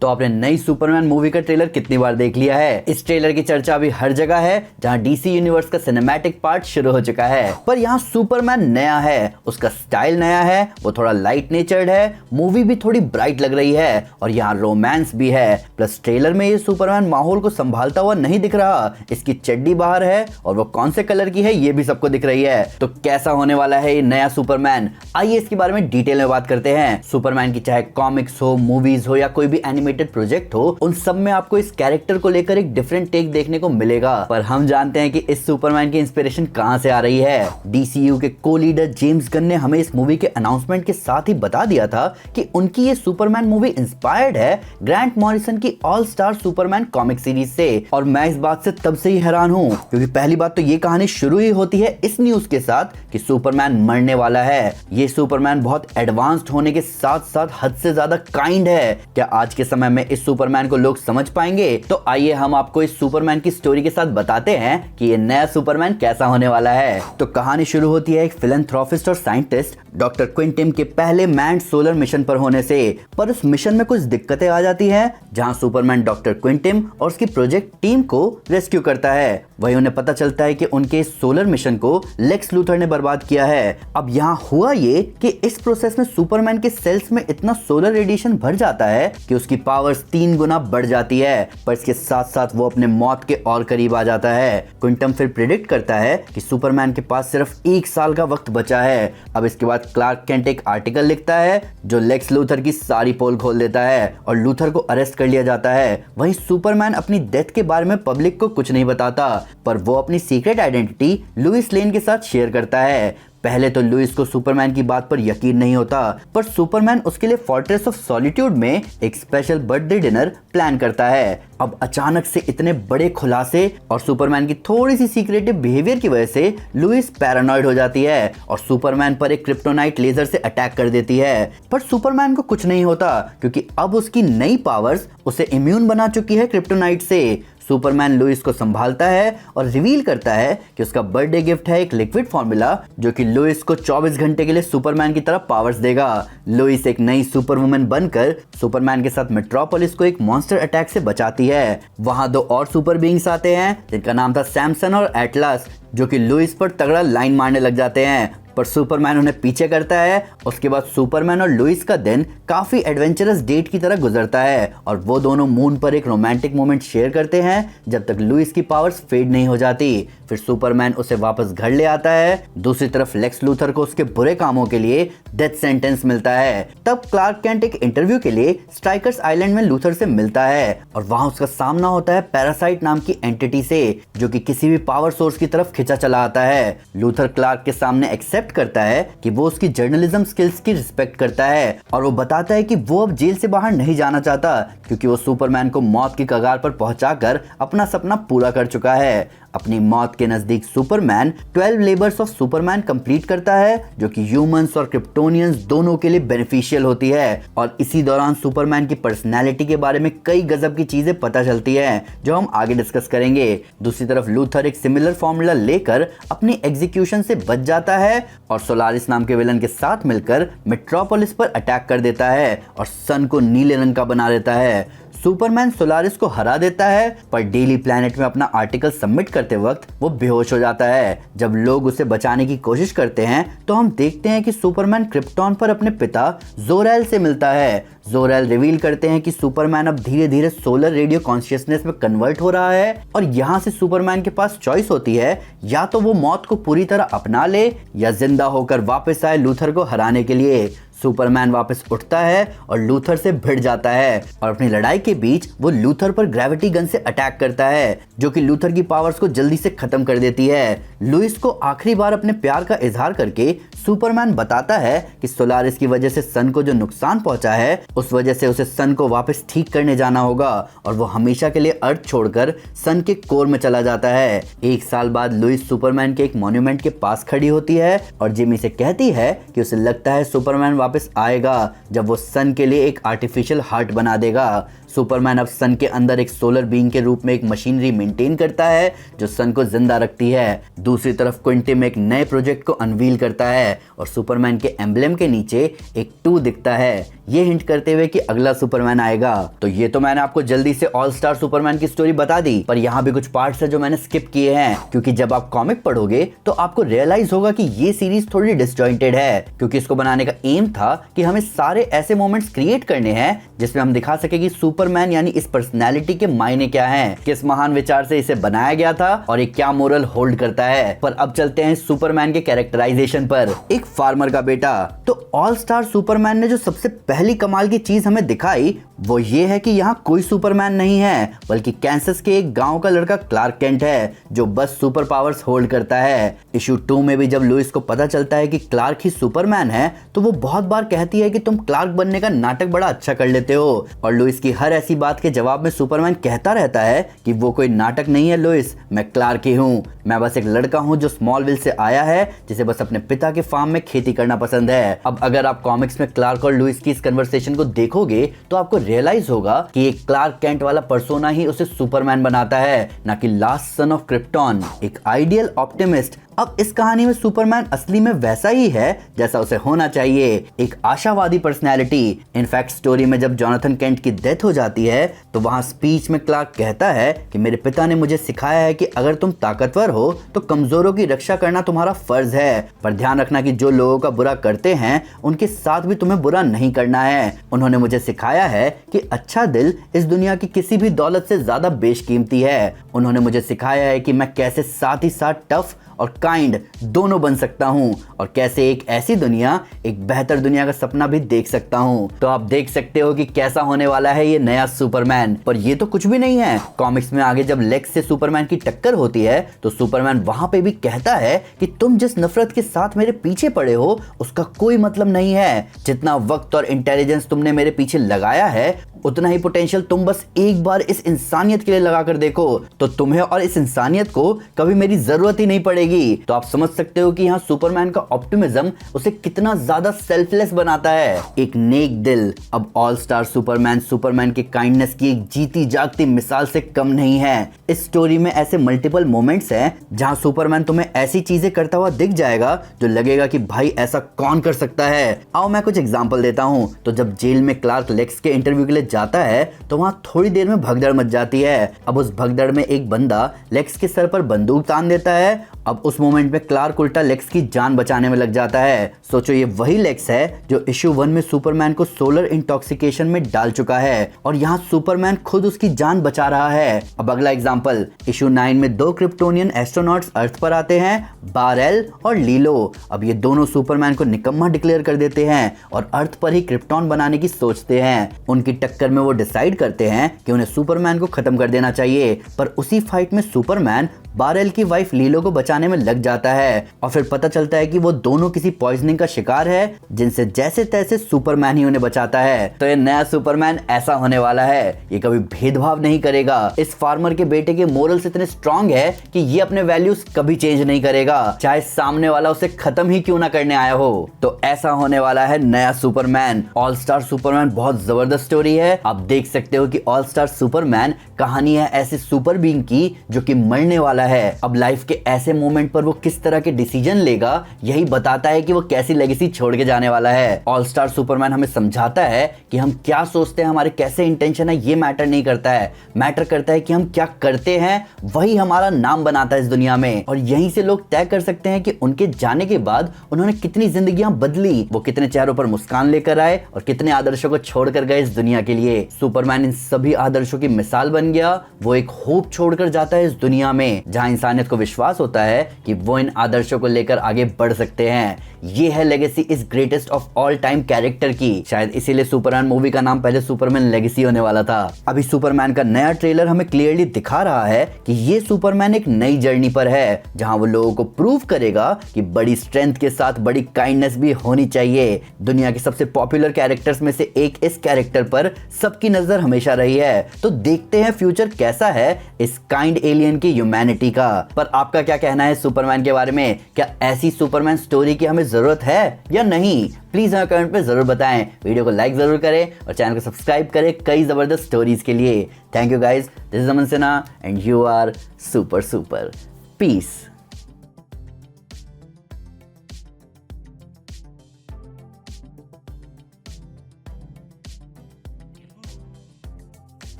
तो आपने नई सुपरमैन मूवी का ट्रेलर कितनी बार देख लिया है। इस ट्रेलर की चर्चा अभी हर जगह है जहां डीसी यूनिवर्स का सिनेमैटिक पार्ट शुरू हो चुका है, पर यहाँ सुपरमैन नया है, उसका स्टाइल नया है, वो थोड़ा लाइट नेचर्ड है, मूवी भी थोड़ी ब्राइट लग रही है और यहाँ रोमांस भी है। प्लस ट्रेलर में ये सुपरमैन माहौल को संभालता हुआ नहीं दिख रहा, इसकी चड्डी बाहर है और वो कौन से कलर की है ये भी सबको दिख रही है। तो कैसा होने वाला है ये नया सुपरमैन, आइए इसके बारे में डिटेल में बात करते हैं। सुपरमैन की चाहे कॉमिक्स हो, मूवीज हो या कोई भी प्रोजेक्ट हो, उन सब में आपको इस कैरेक्टर को लेकर एक डिफरेंट टेक देखने को मिलेगा। पर हम जानते हैं कि इस सुपरमैन की इंस्पिरेशन कहां से आ रही है। डीसीयू के को लीडर जेम्स गन ने हमें इस मूवी के अनाउंसमेंट के साथ ही बता दिया था कि उनकी ये सुपरमैन मूवी इंस्पायर्ड है ग्रांट मॉरिसन की all star Superman comic series से। और मैं इस बात से तब से ही हैरान हूं, क्योंकि पहली बात तो ये कहानी शुरू ही होती है इस न्यूज के साथ कि सुपरमैन मरने वाला है। ये सुपरमैन बहुत एडवांस्ड होने के साथ साथ हद से ज्यादा काइंड है। क्या आज के समय में इस सुपरमैन को लोग समझ पाएंगे? तो आइए हम आपको इस सुपरमैन की स्टोरी के साथ बताते हैं कि ये नया सुपरमैन कैसा होने वाला है। तो कहानी शुरू होती है एक फिलैंथ्रोपिस्ट और साइंटिस्ट डॉक्टर क्विंटिम के पहले मैन्ड सोलर मिशन पर होने से। पर उस मिशन में कुछ दिक्कतें आ जाती हैं, जहां सुपरमैन डॉक्टर क्विंटिम और उसकी प्रोजेक्ट टीम को रेस्क्यू करता है। वही उन्हें पता चलता है कि उनके इस सोलर मिशन को लेक्स लूथर ने बर्बाद किया है। अब यहाँ हुआ ये कि इस प्रोसेस में सुपरमैन के सेल्स में इतना सोलर रेडिएशन भर जाता है कि उसकी पावर्स 3 गुना बढ़ जाती है। पर इसके साथ साथ वो अपने मौत के और करीब आ जाता है। क्विंटम फिर प्रिडिक्ट करता है कि सुपरमैन के पास सिर्फ 1 साल का वक्त बचा है। अब इसके बाद क्लार्क केंट एक आर्टिकल लिखता है जो लेक्स लूथर की सारी पोल खोल देता है और लूथर को अरेस्ट कर लिया जाता है। वहीं सुपरमैन अपनी डेथ के बारे में पब्लिक को कुछ नहीं बताता, पर वो अपनी सीक्रेट आइडेंटिटी लुइस लेन के साथ शेयर करता है। पहले तो लुइस को सुपरमैन की बात पर यकीन नहीं होता, पर सुपरमैन उसके लिए फोर्ट्रेस ऑफ सॉलिट्यूड में एक स्पेशल बर्थडे डिनर प्लान करता है। अब अचानक से इतने बड़े खुलासे और सुपरमैन की थोड़ी सी सीक्रेटिव बिहेवियर की वजह से लुइस पैरानॉइड हो जाती है और सुपरमैन पर एक क्रिप्टोनाइट लेजर से अटैक कर देती है। पर सुपरमैन को कुछ नहीं होता, क्योंकि अब उसकी नई पावर्स उसे इम्यून बना चुकी है क्रिप्टोनाइट से। सुपरमैन लुइस को संभालता है और रिवील करता है कि उसका बर्थडे गिफ्ट है एक लिक्विड फॉर्मूला जो कि लुइस को 24 घंटे के लिए सुपरमैन की तरह पावर्स देगा। लुइस एक नई सुपरवुमन बनकर सुपरमैन के साथ मेट्रोपोलिस को एक मॉन्स्टर अटैक से बचाती है। वहां 2 और सुपर बीइंग्स आते हैं जिनका नाम था सैमसन और एटलस, जो कि लुइस पर तगड़ा लाइन मारने लग जाते हैं, पर सुपरमैन उन्हें पीछे करता है। उसके बाद सुपरमैन और लुइस का दिन काफी एडवेंचरस डेट की तरह गुजरता है और वो दोनों मून पर एक रोमांटिक मोमेंट शेयर करते हैं जब तक लुइस की पावर्स फेड नहीं हो जाती। फिर सुपरमैन उसे वापस घर ले आता है। दूसरी तरफ लेक्स लूथर को उसके बुरे कामों के लिए डेथ सेंटेंस मिलता है। तब क्लार्क केंट एक इंटरव्यू के लिए स्ट्राइकर्स आइलैंड में लूथर से मिलता है और वहां उसका सामना होता है पैरासाइट नाम की एंटिटी से, जो कि किसी भी पावर सोर्स की तरफ खिंचा चला आता है। लूथर क्लार्क के सामने एक्सेप्ट करता है कि वो उसकी जर्नलिज्म स्किल्स की रिस्पेक्ट करता है और वो बताता है कि वो अब जेल से बाहर नहीं जाना चाहता, क्योंकि वो सुपरमैन को मौत की कगार पर पहुंचाकर अपना सपना पूरा कर चुका है। अपनी मौत के नजदीक Superman 12 labours of Superman complete करता है, जो कि ह्यूमंस और क्रिप्टोनियंस दोनों के लिए बेनिफिशियल होती है। और इसी दौरान सुपरमैन की पर्सनैलिटी के बारे में कई गजब की चीजें पता चलती है जो हम आगे डिस्कस करेंगे। दूसरी तरफ लूथर एक सिमिलर फॉर्मूला लेकर अपनी एग्जीक्यूशन से बच जाता है और सोलारिस नाम के विलन के साथ मिलकर मेट्रोपोलिस पर अटैक कर देता है और सन को नीले रंग का बना देता है। सुपरमैन सोलारिस को हरा देता है, पर डेली प्लैनेट में अपना आर्टिकल सबमिट करते वक्त वो बेहोश हो जाता है। जब लोग उसे बचाने की कोशिश करते हैं तो हम देखते हैं कि सुपरमैन क्रिप्टॉन पर अपने पिता जोरेल से मिलता है। जोरेल रिवील करते हैं कि सुपरमैन अब धीरे धीरे सोलर रेडियो कॉन्शियसनेस में कन्वर्ट हो रहा है और यहाँ से सुपरमैन के पास चॉइस होती है, या तो वो मौत को पूरी तरह अपना ले या जिंदा होकर वापस आए लूथर को हराने के लिए। सुपरमैन वापस उठता है और लूथर से भिड़ जाता है और अपनी लड़ाई के बीच वो लूथर पर ग्रेविटी गन से अटैक करता है, जो कि लूथर की पावर्स को जल्दी से खत्म कर देती है। लुइस को आखिरी बार अपने प्यार का इजहार करके सुपरमैन बताता है कि सोलारिस की वजह से सन को जो नुकसान पहुंचा है, उस वजह से उसे सन को वापस ठीक करने जाना होगा और वो हमेशा के लिए अर्थ छोड़कर सन के कोर में चला जाता है। 1 साल बाद लुइस सुपरमैन के एक मॉन्यूमेंट के पास खड़ी होती है और जिमी से कहती है कि उसे लगता है सुपरमैन वापस आएगा जब वो सन के लिए एक आर्टिफिशियल हार्ट बना देगा। सुपरमैन अब सन के अंदर एक सोलर बीइंग के रूप में एक मशीनरी मेंटेन करता है जो सन को जिंदा रखती है। दूसरी तरफ क्विंटिम एक नए प्रोजेक्ट को अनवील करता है और सुपरमैन के एम्बलम के नीचे एक 2 दिखता है, ये हिंट करते हुए कि अगला सुपरमैन आएगा। तो ये तो मैंने आपको जल्दी से ऑल स्टार सुपरमैन की स्टोरी बता दी, पर यहाँ भी कुछ पार्ट्स है जो मैंने स्किप किए हैं, क्योंकि जब आप कॉमिक पढ़ोगे तो आपको रियलाइज होगा कि ये सीरीज थोड़ी डिसजॉइंटेड है, क्योंकि इसको बनाने का एम था कि हमें सारे ऐसे मोमेंट्स क्रिएट करने हैं जिसमें हम दिखा सके कि सुपरमैन यानी इस पर्सनैलिटी के मायने क्या हैं, किस महान विचार से इसे बनाया गया था और ये क्या मोरल होल्ड करता है। पर अब चलते हैं सुपरमैन के कैरेक्टराइजेशन पर। एक फार्मर का बेटा। तो ऑल स्टार सुपरमैन ने जो सबसे पहली कमाल की चीज हमें दिखाई वो ये है कि यहाँ कोई सुपरमैन नहीं है, बल्कि कैंसस के एक गांव का लड़का क्लार्क केंट है जो बस सुपर पावर्स होल्ड करता है। इशू 2 में भी जब लुइस को पता चलता है कि क्लार्क ही सुपरमैन है तो वो बहुत बार कहती है कि तुम क्लार्क बनने का नाटक बड़ा अच्छा कर लेते हो, और लुइस की हर ऐसी बात के जवाब में सुपरमैन कहता रहता है कि वो कोई नाटक नहीं है लुइस, मैं क्लार्क ही हूँ, मैं बस एक लड़का हूँ जो स्मॉलविल से आया है जिसे बस अपने पिता के फार्म में खेती करना पसंद है। अब अगर आप कॉमिक्स में क्लार्क और लुइस की इस कन्वर्सेशन को देखोगे तो आपको रियलाइज होगा कि एक क्लार्क केंट वाला पर्सोना ही उसे सुपरमैन बनाता है, ना कि लास्ट सन ऑफ क्रिप्टॉन, एक आइडियल ऑप्टिमिस्ट। अब इस कहानी में सुपरमैन असली में वैसा ही है जैसा उसे होना चाहिए, एक आशावादी पर्सनैलिटी। इनफैक्ट स्टोरी में जब जोनाथन केंट की डेथ हो जाती है तो वहां स्पीच में क्लार्क कहता है कि मेरे पिता ने मुझे सिखाया है कि अगर तुम ताकतवर हो तो कमजोरों की रक्षा करना तुम्हारा फर्ज है, पर ध्यान रखना कि जो लोगों का बुरा करते हैं उनके साथ भी तुम्हें बुरा नहीं करना है। उन्होंने मुझे सिखाया है कि अच्छा दिल इस दुनिया की किसी भी दौलत से ज्यादा बेशकीमती है। उन्होंने मुझे सिखाया है कि मैं कैसे साथ ही साथ टफ और काइंड दोनों बन सकता हूं, और कैसे एक ऐसी दुनिया, एक बेहतर दुनिया का सपना भी देख सकता हूं। तो आप देख सकते हो कि कैसा होने वाला है ये नया सुपरमैन। पर ये तो कुछ भी नहीं है, कॉमिक्स में आगे जब लेक्स से सुपरमैन की टक्कर होती है तो सुपरमैन वहां पे भी कहता है कि तुम जिस नफरत के साथ मेरे पीछे पड़े हो उसका कोई मतलब नहीं है, जितना वक्त और इंटेलिजेंस तुमने मेरे पीछे लगाया है उतना ही पोटेंशियल तुम बस एक बार इस इंसानियत के लिए लगा कर देखो तो तुम्हें और इस इंसानियत को कभी मेरी जरूरत ही नहीं पड़ेगी। तो आप समझ सकते हो कि यहाँ सुपरमैन का ऑप्टिमिज्म उसे कितना ज्यादा सेल्फलेस बनाता है, एक नेक दिल। अब ऑल स्टार सुपरमैन सुपरमैन के काइंडनेस की एक जीती जागती मिसाल से कम नहीं है। इस स्टोरी में ऐसे मल्टीपल मोमेंट्स हैं जहां सुपरमैन तुम्हें ऐसी चीजें करता हुआ दिख जाएगा जो लगेगा कि भाई ऐसा कौन कर सकता है। आओ मैं कुछ एग्जांपल देता हूं। तो जब जेल में क्लार्क लेक्स के इंटरव्यू के लिए जाता है तो वहां थोड़ी देर में भगदड़ मच जाती है। अब उस भगदड़ में एक बंदा लेक्स के सर पर बंदूक तान देता है। अब उस मोमेंट में क्लार्क उल्टा लेक्स की जान बचाने में लग जाता है। सोचो ये वही लेक्स है जो इशू 1 में सुपरमैन को सोलर इंटॉक्सिकेशन में डाल चुका है और यहाँ सुपरमैन खुद उसकी जान बचा रहा है। अब अगला एग्जांपल, इशू 9 में 2 क्रिप्टोनियन एस्ट्रोनॉट्स अर्थ पर आते हैं, बारेल और लीलो। अब ये दोनों सुपरमैन को निकम्मा डिक्लेयर कर देते हैं और अर्थ पर ही क्रिप्टॉन बनाने की सोचते हैं। उनकी टक्कर में वो डिसाइड करते हैं कि उन्हें सुपरमैन को खत्म कर देना चाहिए, पर उसी फाइट में सुपरमैन बारेल की वाइफ लीलो को बचाने में लग जाता है और फिर पता चलता है कि वो दोनों किसी पॉइजनिंग का शिकार है जिनसे जैसे तैसे सुपरमैन ही उन्हें बचाता है। तो ये नया सुपरमैन ऐसा होने वाला है, ये कभी भेदभाव नहीं करेगा। इस फार्मर के बेटे के मोरल्स इतने स्ट्रांग है कि ये अपने वैल्यूज कभी चेंज नहीं करेगा, चाहे सामने वाला उसे खत्म ही क्यों ना करने आया हो। तो ऐसा होने वाला है नया सुपरमैन। ऑल स्टार सुपरमैन बहुत जबरदस्त स्टोरी है। आप देख सकते हो कि ऑल स्टार सुपरमैन कहानी है ऐसे सुपर बीइंग की जो कि मरने वाला है। अब लाइफ के ऐसे मोमेंट पर वो किस तरह के डिसीजन लेगा यही बताता है कि वो कैसी लेगेसी छोड़ के जाने वाला है। ऑल स्टार सुपरमैन हमें समझाता है कि हम क्या सोचते हैं, हमारे कैसे इंटेंशन है, ये मैटर नहीं करता है। मैटर करता है कि हम क्या करते हैं, वही हमारा नाम बनाता है इस दुनिया में। और यहीं से लोग तय कर सकते हैं कि उनके जाने के बाद उन्होंने कितनी जिंदगियां बदली, वो कितने चेहरों पर मुस्कान लेकर आए और कितने आदर्शों को छोड़कर गए इस दुनिया के लिए। सुपरमैन इन सभी आदर्शों की मिसाल बन गया। वो एक होप छोड़कर जाता है इस दुनिया में जहां इंसानियत को विश्वास होता है कि वो इन आदर्शों को लेकर आगे बढ़ सकते हैं। ये है लेगेसी इस greatest of all time character की। शायद इसीलिए सुपरमैन मूवी का नाम पहले सुपरमैन लेगेसी होने वाला था। अभी सुपरमैन का नया ट्रेलर हमें क्लियरली दिखा रहा है कि ये सुपरमैन एक नई जर्नी पर है जहां वो लोगों को प्रूव करेगा कि बड़ी स्ट्रेंथ के साथ बड़ी काइंडनेस भी होनी चाहिए। दुनिया के सबसे पॉपुलर कैरेक्टर्स में से एक इस कैरेक्टर पर सबकी नजर हमेशा रही है। तो देखते हैं फ्यूचर कैसा है इस काइंड एलियन की ह्यूमैनिटी का। पर आपका क्या कहना है सुपरमैन के बारे में? क्या ऐसी सुपरमैन स्टोरी की हमें जरूरत है या नहीं, प्लीज हमें कमेंट पे जरूर बताएं। वीडियो को लाइक जरूर करें और चैनल को सब्सक्राइब करें कई जबरदस्त स्टोरीज के लिए। Thank you guys, this is Aman Sinha and you are super super. Piece.